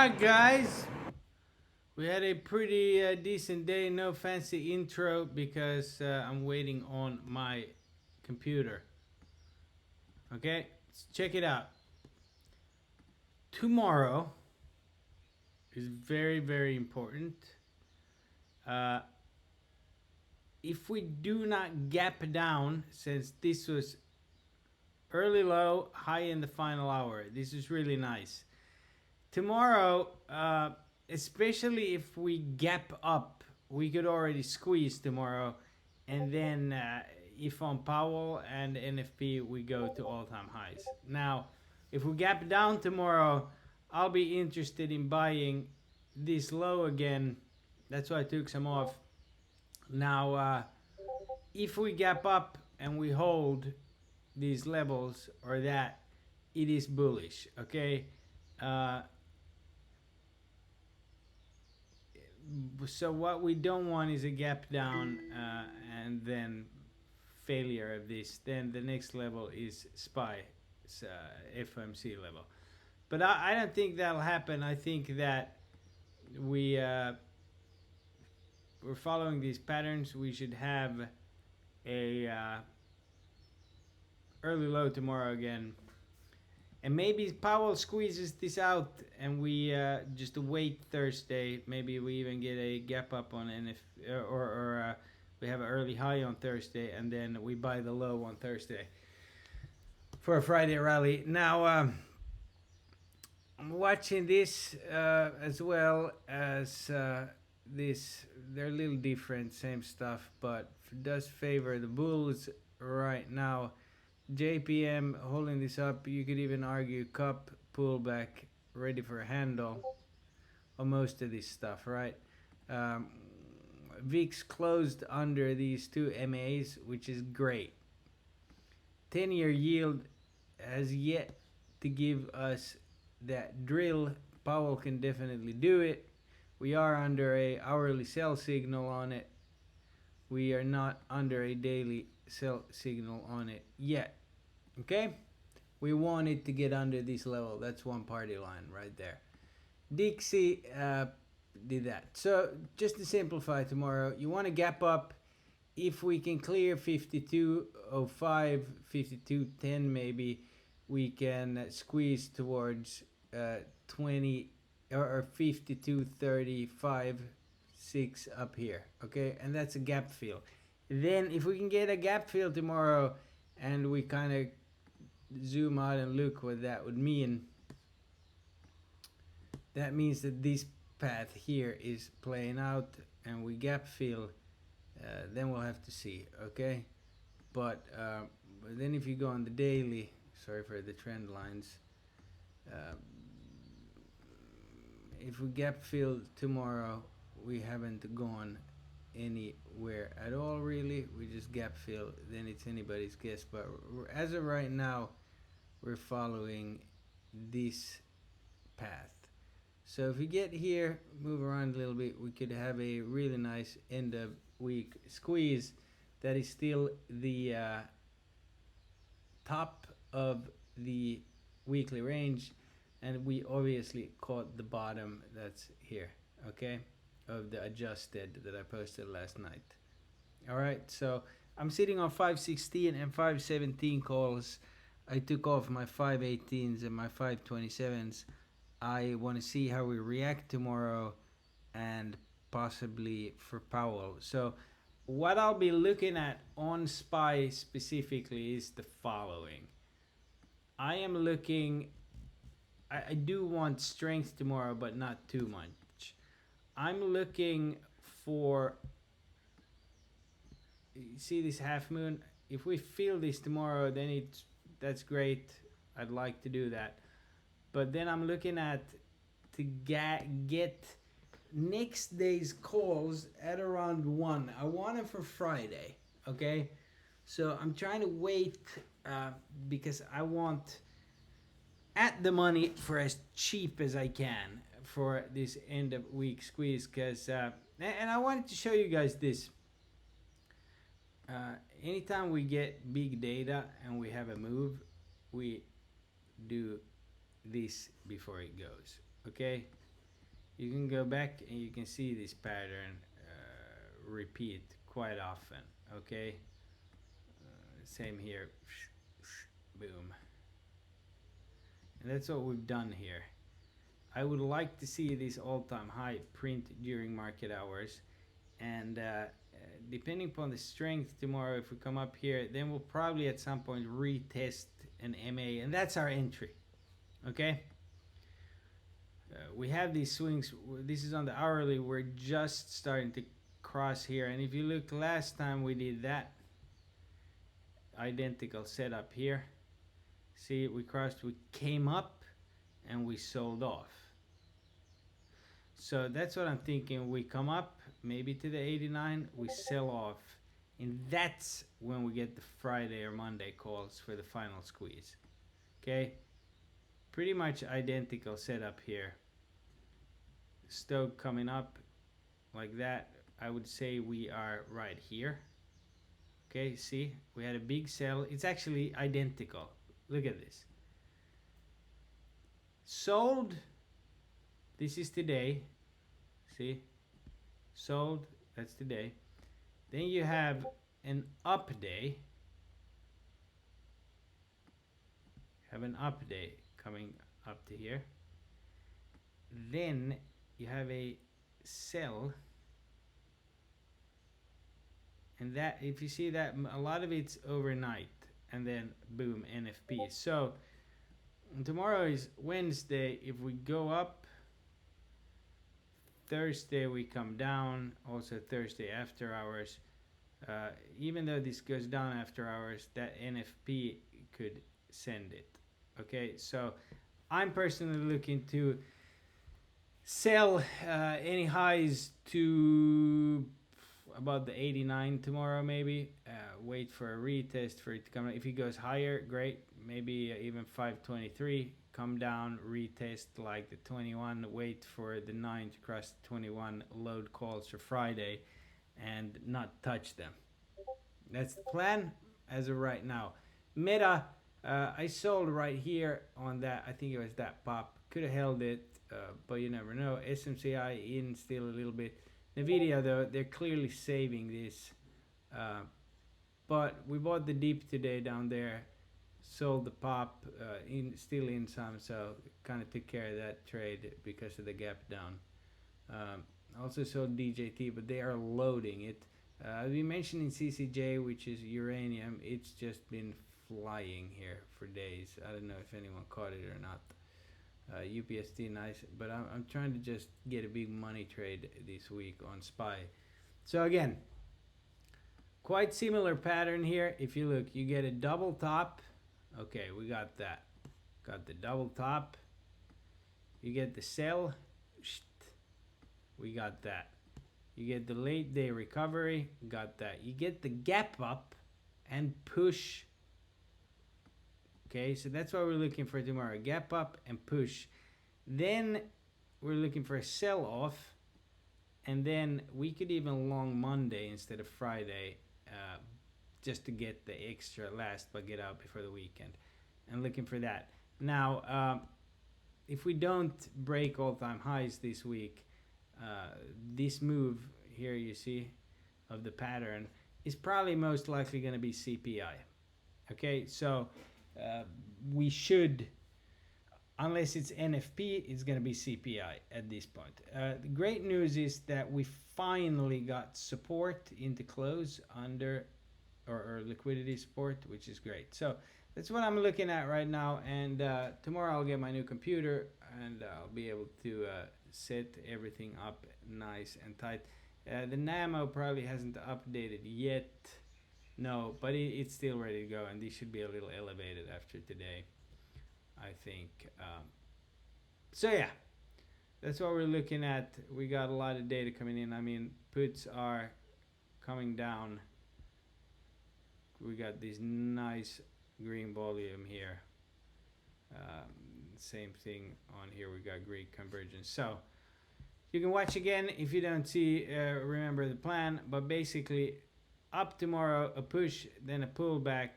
Alright, guys. We had a pretty decent day. No fancy intro because I'm waiting on my computer. Okay, let's check it out. Tomorrow is very, very important. Uh, if we do not gap down, since this was early low, high in the final hour, this is really nice. Tomorrow, especially if we gap up, we could already squeeze tomorrow, and then if on Powell and NFP we go to all-time highs. Now, if we gap down tomorrow, I'll be interested in buying this low again. That's why I took some off. Now, if we gap up and we hold these levels or that, it is bullish. Okay. Uh, so what we don't want is a gap down and then failure of this. Then the next level is SPY, FOMC level. But I don't think that'll happen. I think that we're following these patterns. We should have a early low tomorrow again. And maybe Powell squeezes this out and we just wait Thursday. Maybe we even get a gap up on NF or we have an early high on Thursday and then we buy the low on Thursday for a Friday rally. Now I'm watching this as well as this. They're a little different, same stuff, but does favor the bulls right now. JPM holding this up. You could even argue cup pullback, ready for a handle on most of this stuff, right? VIX closed under these two MAs, which is great. 10-year yield has yet to give us that drill. Powell can definitely do it. We are under a hourly sell signal on it. We are not under a daily sell signal on it yet. Okay, we want it to get under this level. That's one party line right there. Dixie did that. So just to simplify, tomorrow you want to gap up. If we can clear 52.05, 52.10 maybe, we can squeeze towards 20 or 52.35, 6 up here. Okay, and that's a gap fill. Then if we can get a gap fill tomorrow and we kind of zoom out and look what that would mean, that means that this path here is playing out and we gap fill. Then we'll have to see. Okay, but then if you go on the daily, sorry for the trend lines, if we gap fill tomorrow, we haven't gone anywhere at all really. We just gap fill, then it's anybody's guess, but as of right now we're following this path. So if we get here, move around a little bit, we could have a really nice end of week squeeze. That is still the top of the weekly range, and we obviously caught the bottom that's here, okay, of the adjusted that I posted last night. All right, so I'm sitting on 516 and 517 calls. I took off my 518s and my 527s. I want to see how we react tomorrow and possibly for Powell. So what I'll be looking at on SPY specifically is the following. I am looking, I do want strength tomorrow, but not too much. I'm looking for, you see this half moon? If we feel this tomorrow, then that's great. I'd like to do that. But then I'm looking at to get next day's calls at around 1. I want it for Friday, okay? So I'm trying to wait because I want at the money for as cheap as I can for this end of week squeeze, because and I wanted to show you guys this. Anytime we get big data and we have a move, we do this before it goes, okay? you can go back and you can see this pattern repeat quite often. Okay, same here. Boom. And that's what we've done here. I would like to see this all-time high print during market hours, and depending upon the strength tomorrow, if we come up here, then we'll probably at some point retest an MA, and that's our entry. Okay, we have these swings. This is on the hourly. We're just starting to cross here, and if you look, last time we did that identical setup here, see, we crossed, we came up and we sold off. So that's what I'm thinking. We come up maybe to the 89, we sell off, and that's when we get the Friday or Monday calls for the final squeeze. Okay, pretty much identical setup here. Stoke coming up like that. I would say we are right here. Okay, see, we had a big sell. It's actually identical. Look at this. Sold. This is today. See, sold. That's today. Then you have an up day. Have an up day coming up to here. Then you have a sell. And that, if you see that, a lot of it's overnight, and then boom, NFP. So tomorrow is Wednesday. If we go up, Thursday we come down. Also Thursday after hours. Even though this goes down after hours, that NFP could send it. Okay, so I'm personally looking to sell any highs to about the 89 tomorrow, maybe. Wait for a retest for it to come. If it goes higher, great. Maybe even 523. Come down, retest like the 21. Wait for the 9 to cross the 21. Load calls for Friday and not touch them. That's the plan as of right now. Meta, I sold right here on that. I think it was that pop. Could have held it, but you never know. SMCI in still a little bit. Nvidia, though, they're clearly saving this, but we bought the dip today down there, sold the pop, still in some, so kind of took care of that trade because of the gap down. Also sold DJT, but they are loading it. We mentioned in CCJ, which is uranium, it's just been flying here for days. I don't know if anyone caught it or not. UPST nice, but I'm trying to just get a big money trade this week on SPY. So again, quite similar pattern here. If you look, you get a double top. Okay, we got that. Got the double top. You get the sell. We got that. You get the late day recovery. Got that. You get the gap up and push. Okay, so that's what we're looking for tomorrow. Gap up and push. Then we're looking for a sell off. And then we could even long Monday instead of Friday, just to get the extra last but get out before the weekend. And looking for that. Now, if we don't break all-time highs this week, this move here you see of the pattern is probably most likely going to be CPI. Okay, so we should, unless it's NFP, it's going to be CPI at this point. The great news is that we finally got support into close under or liquidity support, which is great. So that's what I'm looking at right now, and tomorrow I'll get my new computer and I'll be able to set everything up nice and tight. The NAMO probably hasn't updated yet. No, but it's still ready to go, and these should be a little elevated after today, I think. So yeah, that's what we're looking at. We got a lot of data coming in. I mean, puts are coming down. We got this nice green volume here. Same thing on here. We got Greek convergence. So you can watch again if you don't see, remember the plan, but basically up tomorrow, a push, then a pullback,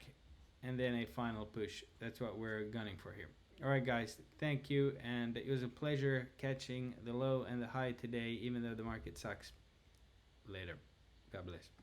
and then a final push. That's what we're gunning for here. All right, guys, thank you, and it was a pleasure catching the low and the high today, even though the market sucks. Later. God bless.